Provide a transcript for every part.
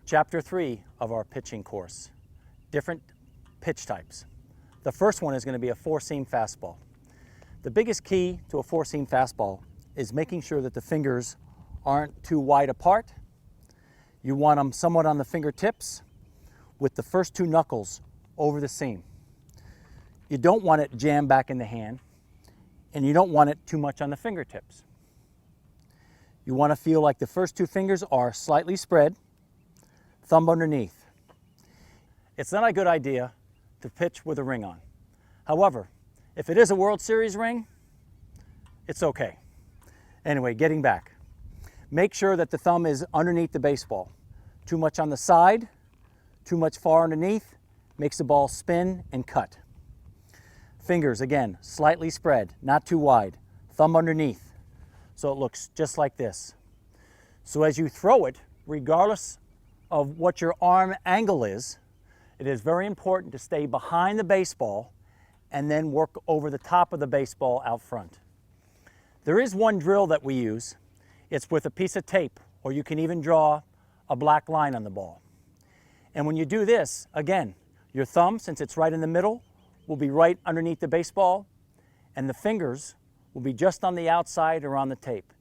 Chapter 3 of our pitching course, different pitch types. The first one is going to be a four-seam fastball. The biggest key to a four-seam fastball is making sure that the fingers aren't too wide apart. You want them somewhat on the fingertips with the first two knuckles over the seam. You don't want it jammed back in the hand, and you don't want it too much on the fingertips. You want to feel like the first two fingers are slightly spread, thumb underneath. It's not a good idea to pitch with a ring on. However, if it is a World Series ring, it's okay. Anyway, getting back. Make sure that the thumb is underneath the baseball. Too much on the side, too much far underneath, makes the ball spin and cut. Fingers, again, slightly spread, not too wide. Thumb underneath, so it looks just like this. So as you throw it, regardless of what your arm angle is, it is very important to stay behind the baseball and then work over the top of the baseball out front. There is one drill that we use. It's with a piece of tape, or you can even draw a black line on the ball. And when you do this, again, your thumb, since it's right in the middle, will be right underneath the baseball, and the fingers will be just on the outside or on the tape.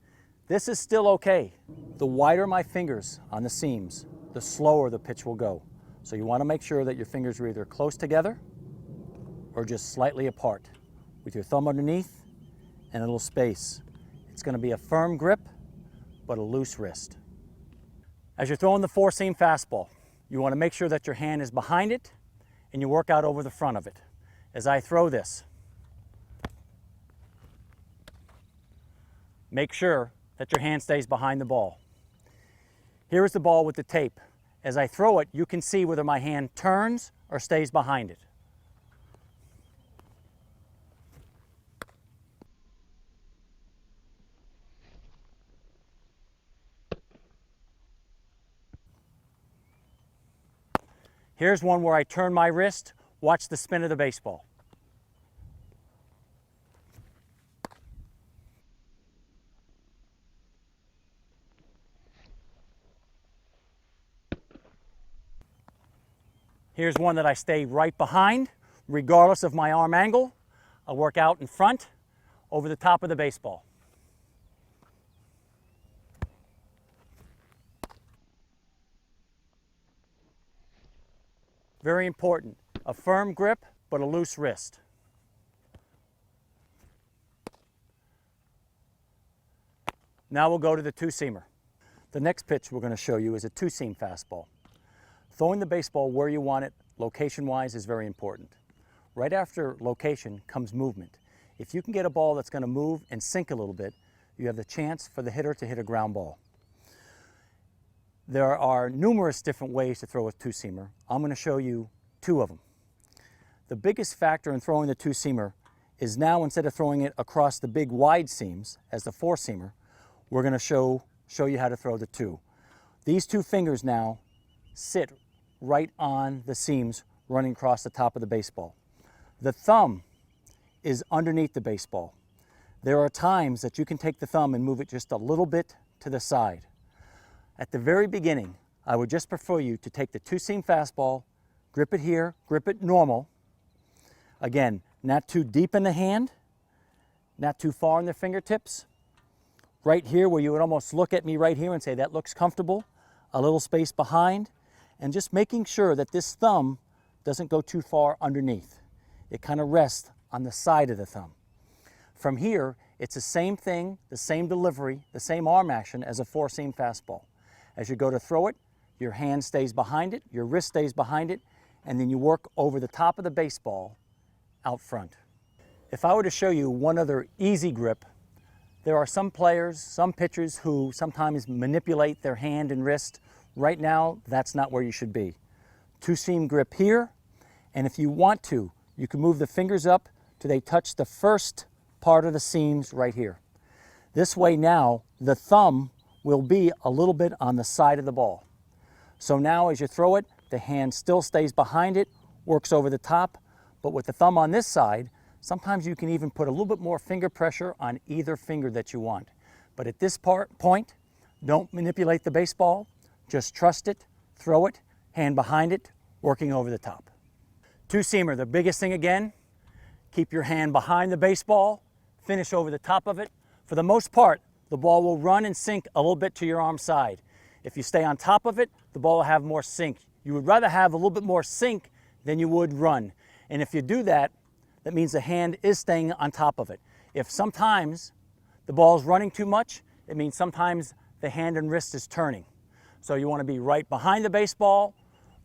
This is still okay. The wider my fingers on the seams, the slower the pitch will go. So you want to make sure that your fingers are either close together or just slightly apart, with your thumb underneath and a little space. It's going to be a firm grip, but a loose wrist. As you're throwing the four-seam fastball, you want to make sure that your hand is behind it and you work out over the front of it. As I throw this, make sure that your hand stays behind the ball. Here is the ball with the tape. As I throw it, you can see whether my hand turns or stays behind it. Here's one where I turn my wrist. Watch the spin of the baseball. Here's one that I stay right behind, regardless of my arm angle. I work out in front, over the top of the baseball. Very important, a firm grip, but a loose wrist. Now we'll go to the two-seamer. The next pitch we're going to show you is a two-seam fastball. Throwing the baseball where you want it, location-wise, is very important. Right after location comes movement. If you can get a ball that's going to move and sink a little bit, you have the chance for the hitter to hit a ground ball. There are numerous different ways to throw a two-seamer. I'm going to show you two of them. The biggest factor in throwing the two-seamer is now, instead of throwing it across the big wide seams as the four-seamer, we're going to show you how to throw the two. These two fingers now sit right on the seams running across the top of the baseball. The thumb is underneath the baseball. There are times that you can take the thumb and move it just a little bit to the side. At the very beginning, I would just prefer you to take the two-seam fastball, grip it here, grip it normal. Again, not too deep in the hand, not too far in the fingertips. Right here where you would almost look at me right here and say, that looks comfortable. A little space behind, and just making sure that this thumb doesn't go too far underneath. It kind of rests on the side of the thumb. From here, it's the same thing, the same delivery, the same arm action as a four-seam fastball. As you go to throw it, your hand stays behind it, your wrist stays behind it, and then you work over the top of the baseball out front. If I were to show you one other easy grip, there are some players, some pitchers who sometimes manipulate their hand and wrist. Right now, that's not where you should be. Two-seam grip here, and if you want to, you can move the fingers up till they touch the first part of the seams right here. This way now, the thumb will be a little bit on the side of the ball. So now as you throw it, the hand still stays behind it, works over the top, but with the thumb on this side, sometimes you can even put a little bit more finger pressure on either finger that you want. But at this point, don't manipulate the baseball, just trust it, throw it, hand behind it, working over the top. Two-seamer, the biggest thing again, keep your hand behind the baseball, finish over the top of it. For the most part, the ball will run and sink a little bit to your arm side. If you stay on top of it, the ball will have more sink. You would rather have a little bit more sink than you would run. And if you do that, that means the hand is staying on top of it. If sometimes the ball is running too much, it means sometimes the hand and wrist is turning. So you want to be right behind the baseball,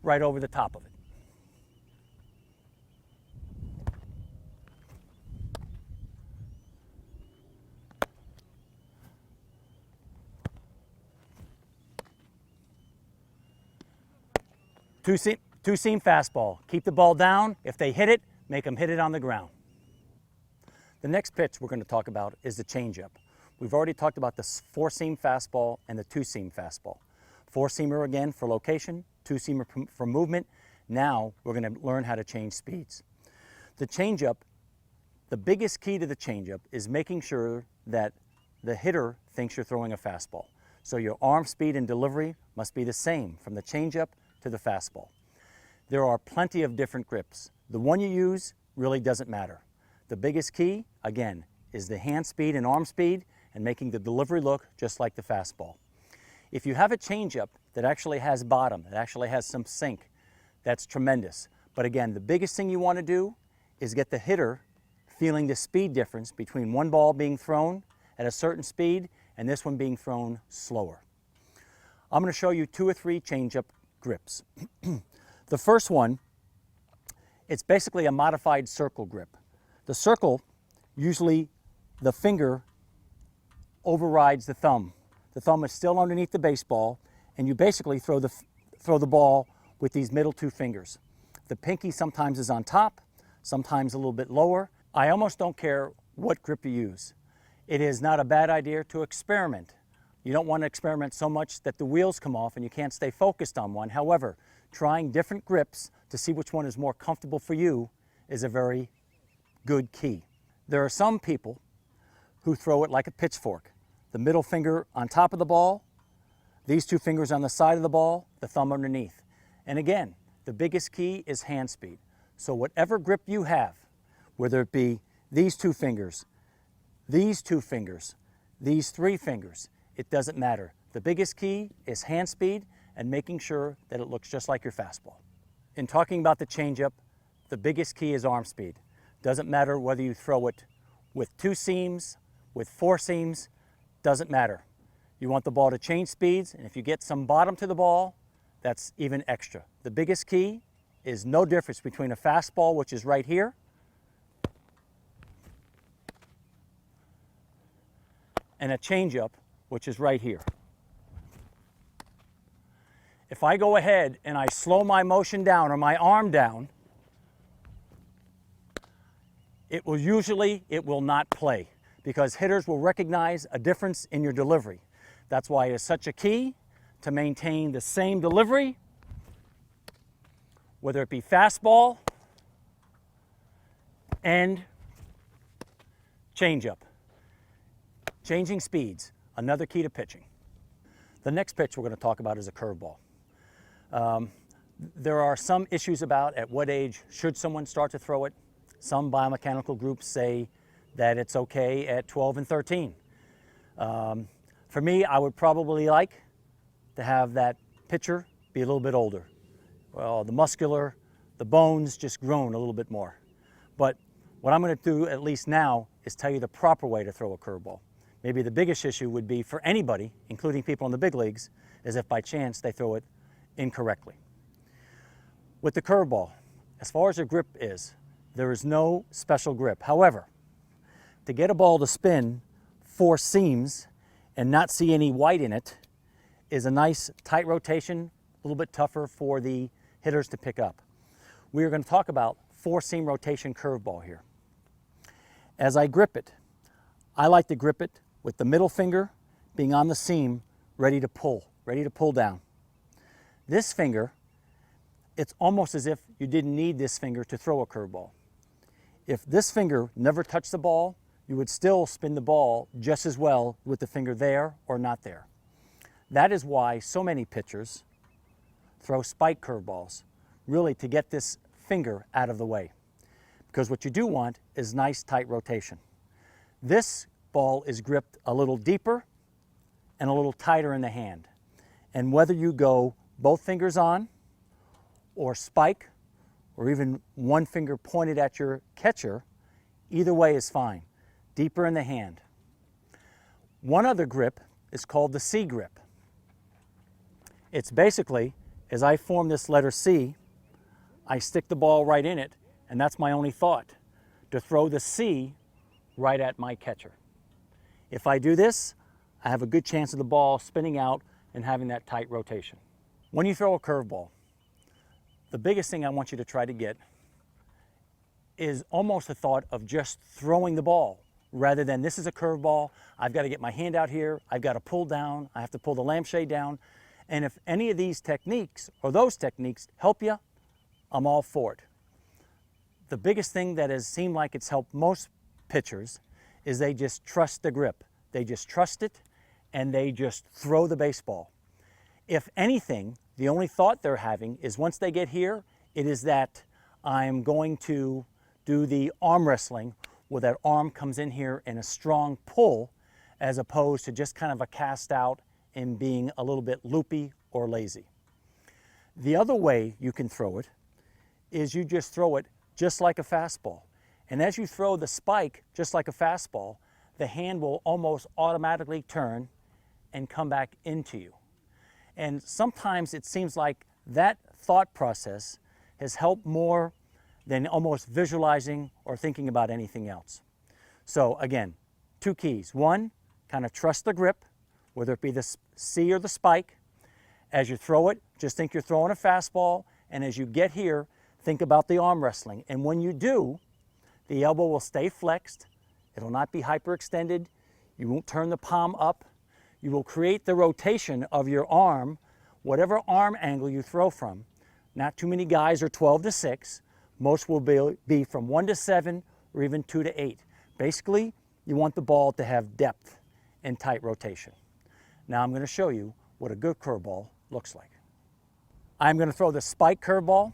right over the top of it. Two-seam fastball. Keep the ball down. If they hit it, make them hit it on the ground. The next pitch we're going to talk about is the changeup. We've already talked about the four-seam fastball and the two-seam fastball. Four-seamer again for location, two-seamer for movement. Now we're going to learn how to change speeds. The changeup, the biggest key to the changeup is making sure that the hitter thinks you're throwing a fastball. So your arm speed and delivery must be the same from the changeup to the fastball. There are plenty of different grips. The one you use really doesn't matter. The biggest key, again, is the hand speed and arm speed and making the delivery look just like the fastball. If you have a changeup that actually has bottom, that actually has some sink, that's tremendous. But again, the biggest thing you want to do is get the hitter feeling the speed difference between one ball being thrown at a certain speed and this one being thrown slower. I'm going to show you two or three changeup grips. The first one, it's basically a modified circle grip. The circle, usually the finger overrides the thumb. The thumb is still underneath the baseball, and you basically throw the ball with these middle two fingers. The pinky sometimes is on top, sometimes a little bit lower. I almost don't care what grip you use. It is not a bad idea to experiment. You don't want to experiment so much that the wheels come off and you can't stay focused on one. However, trying different grips to see which one is more comfortable for you is a very good key. There are some people who throw it like a pitchfork. The middle finger on top of the ball, these two fingers on the side of the ball, the thumb underneath. And again, the biggest key is hand speed. So whatever grip you have, whether it be these two fingers, these two fingers, these three fingers, it doesn't matter. The biggest key is hand speed and making sure that it looks just like your fastball. In talking about the changeup, the biggest key is arm speed. Doesn't matter whether you throw it with two seams, with four seams, doesn't matter. You want the ball to change speeds, and if you get some bottom to the ball, that's even extra. The biggest key is no difference between a fastball, which is right here, and a changeup, which is right here. If I go ahead and I slow my motion down or my arm down, it will not play because hitters will recognize a difference in your delivery. That's why it is such a key to maintain the same delivery, whether it be fastball and changeup. Changing speeds, another key to pitching. The next pitch we're going to talk about is a curveball. There are some issues about at what age should someone start to throw it. Some biomechanical groups say that it's okay at 12 and 13. For me, I would probably like to have that pitcher be a little bit older. Well, the bones just grown a little bit more. But what I'm going to do, at least now, is tell you the proper way to throw a curveball. Maybe the biggest issue would be for anybody, including people in the big leagues, is if by chance they throw it incorrectly. With the curveball, as far as the grip is, there is no special grip. However, to get a ball to spin four seams and not see any white in it is a nice tight rotation, a little bit tougher for the hitters to pick up. We are going to talk about four-seam rotation curveball here. As I grip it, I like to grip it with the middle finger being on the seam, ready to pull down. This finger, it's almost as if you didn't need this finger to throw a curveball. If this finger never touched the ball, you would still spin the ball just as well with the finger there or not there. That is why so many pitchers throw spike curveballs, really to get this finger out of the way. Because what you do want is nice tight rotation. This ball is gripped a little deeper and a little tighter in the hand. And whether you go both fingers on, or spike, or even one finger pointed at your catcher, either way is fine. Deeper in the hand. One other grip is called the C grip. It's basically, as I form this letter C, I stick the ball right in it, and that's my only thought, to throw the C right at my catcher. If I do this, I have a good chance of the ball spinning out and having that tight rotation. When you throw a curveball, the biggest thing I want you to try to get is almost the thought of just throwing the ball, rather than this is a curveball, I've got to get my hand out here, I've got to pull down, I have to pull the lampshade down. And if any of these techniques or those techniques help you, I'm all for it. The biggest thing that has seemed like it's helped most pitchers is they just trust the grip. They just trust it and they just throw the baseball. If anything, the only thought they're having is once they get here, it is that I'm going to do the arm wrestling where that arm comes in here in a strong pull as opposed to just kind of a cast out and being a little bit loopy or lazy. The other way you can throw it is you just throw it just like a fastball. And as you throw the spike just like a fastball, the hand will almost automatically turn and come back into you. And sometimes it seems like that thought process has helped more than almost visualizing or thinking about anything else. So again, two keys. One, kind of trust the grip, whether it be the C or the spike. As you throw it, just think you're throwing a fastball, and as you get here, think about the arm wrestling. And when you do, the elbow will stay flexed, it'll not be hyperextended, you won't turn the palm up, you will create the rotation of your arm, whatever arm angle you throw from. Not too many guys are 12 to 6, most will be from 1 to 7 or even 2 to 8. Basically, you want the ball to have depth and tight rotation. Now I'm going to show you what a good curveball looks like. I'm going to throw the spike curveball.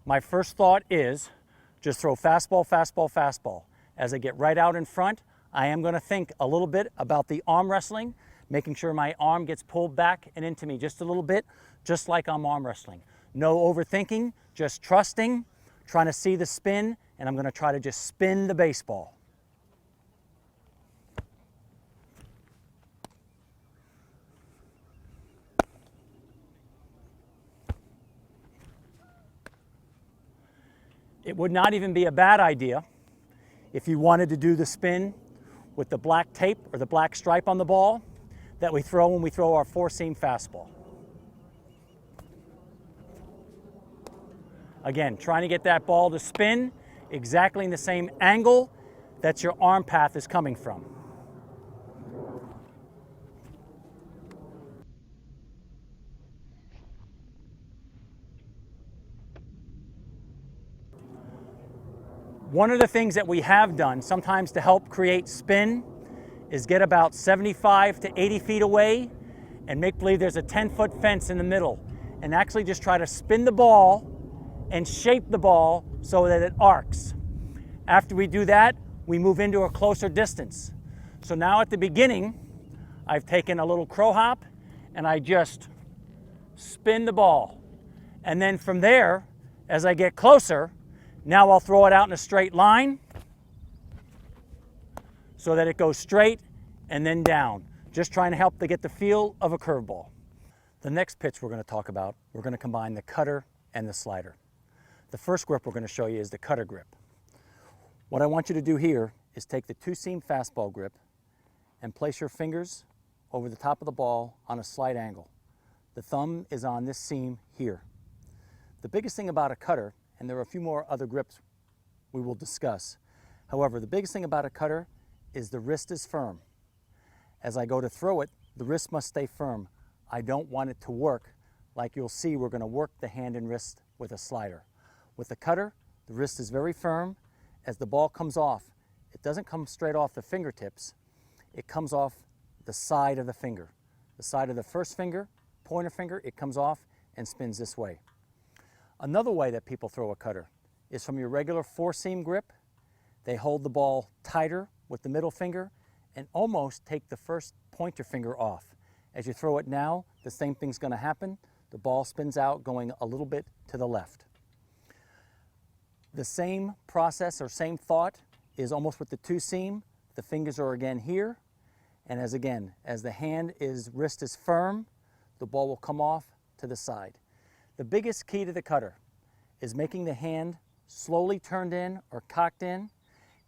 My first thought is just throw fastball, fastball, fastball. As I get right out in front, I am going to think a little bit about the arm wrestling, making sure my arm gets pulled back and into me just a little bit, just like I'm arm wrestling. No overthinking, just trusting, trying to see the spin, and I'm going to try to just spin the baseball. It would not even be a bad idea if you wanted to do the spin with the black tape or the black stripe on the ball that we throw when we throw our four-seam fastball. Again, trying to get that ball to spin exactly in the same angle that your arm path is coming from. One of the things that we have done sometimes to help create spin is get about 75 to 80 feet away and make believe there's a 10-foot fence in the middle and actually just try to spin the ball and shape the ball so that it arcs. After we do that, we move into a closer distance. So now at the beginning, I've taken a little crow hop and I just spin the ball. And then from there, as I get closer, now I'll throw it out in a straight line so that it goes straight and then down. Just trying to help to get the feel of a curveball. The next pitch we're going to talk about, we're going to combine the cutter and the slider. The first grip we're going to show you is the cutter grip. What I want you to do here is take the two-seam fastball grip and place your fingers over the top of the ball on a slight angle. The thumb is on this seam here. The biggest thing about a cutter, and there are a few more other grips we will discuss. However, the biggest thing about a cutter is the wrist is firm. As I go to throw it, the wrist must stay firm. I don't want it to work like you'll see we're going to work the hand and wrist with a slider. With the cutter, the wrist is very firm. As the ball comes off, it doesn't come straight off the fingertips. It comes off the side of the finger. The side of the first finger, pointer finger, it comes off and spins this way. Another way that people throw a cutter is from your regular four-seam grip. They hold the ball tighter with the middle finger and almost take the first pointer finger off. As you throw it now, the same thing's going to happen. The ball spins out going a little bit to the left. The same process or same thought is almost with the two-seam. The fingers are again here, and as the wrist is firm, the ball will come off to the side. The biggest key to the cutter is making the hand slowly turned in or cocked in,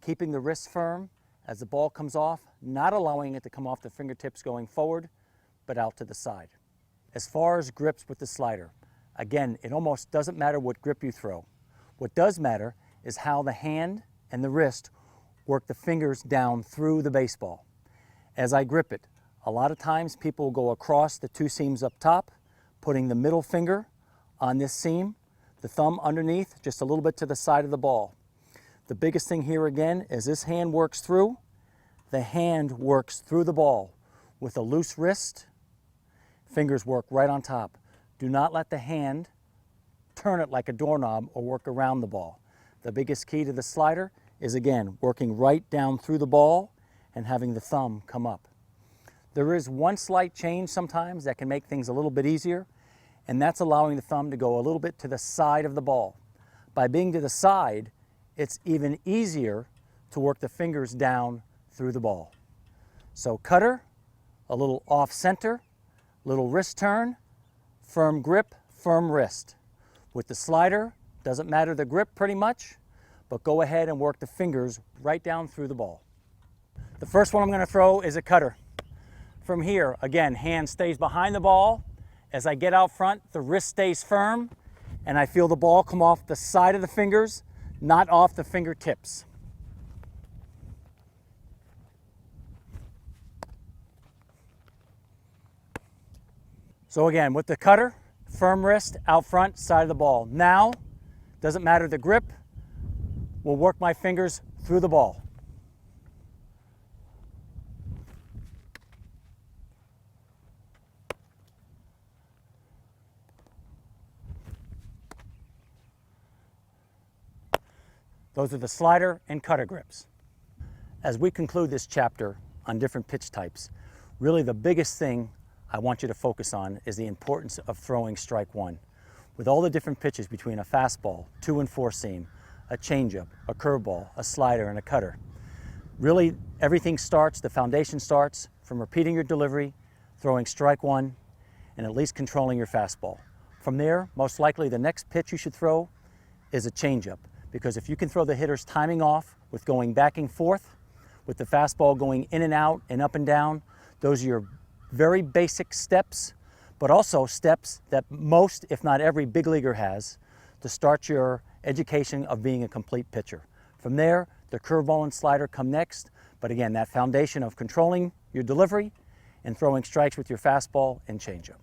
keeping the wrist firm as the ball comes off, not allowing it to come off the fingertips going forward, but out to the side. As far as grips with the slider, again, it almost doesn't matter what grip you throw. What does matter is how the hand and the wrist work the fingers down through the baseball. As I grip it, a lot of times people will go across the two seams up top, putting the middle finger on this seam, the thumb underneath, just a little bit to the side of the ball. The biggest thing here again is this hand works through. The hand works through the ball. With a loose wrist, fingers work right on top. Do not let the hand turn it like a doorknob or work around the ball. The biggest key to the slider is again working right down through the ball and having the thumb come up. There is one slight change sometimes that can make things a little bit easier, and that's allowing the thumb to go a little bit to the side of the ball. By being to the side, it's even easier to work the fingers down through the ball. So cutter, a little off center, little wrist turn, firm grip, firm wrist. With the slider, doesn't matter the grip pretty much, but go ahead and work the fingers right down through the ball. The first one I'm going to throw is a cutter. From here, again, hand stays behind the ball. As I get out front, the wrist stays firm, and I feel the ball come off the side of the fingers, not off the fingertips. So again, with the cutter, firm wrist, out front, side of the ball. Now, doesn't matter the grip, we'll work my fingers through the ball. Those are the slider and cutter grips. As we conclude this chapter on different pitch types, really the biggest thing I want you to focus on is the importance of throwing strike one. With all the different pitches between a fastball, 2 and 4 seam, a changeup, a curveball, a slider, and a cutter. Really, everything starts, the foundation starts from repeating your delivery, throwing strike one, and at least controlling your fastball. From there, most likely the next pitch you should throw is a changeup, because if you can throw the hitter's timing off with going back and forth, with the fastball going in and out and up and down, those are your very basic steps, but also steps that most, if not every big leaguer has to start your education of being a complete pitcher. From there, the curveball and slider come next, but again, that foundation of controlling your delivery and throwing strikes with your fastball and changeup.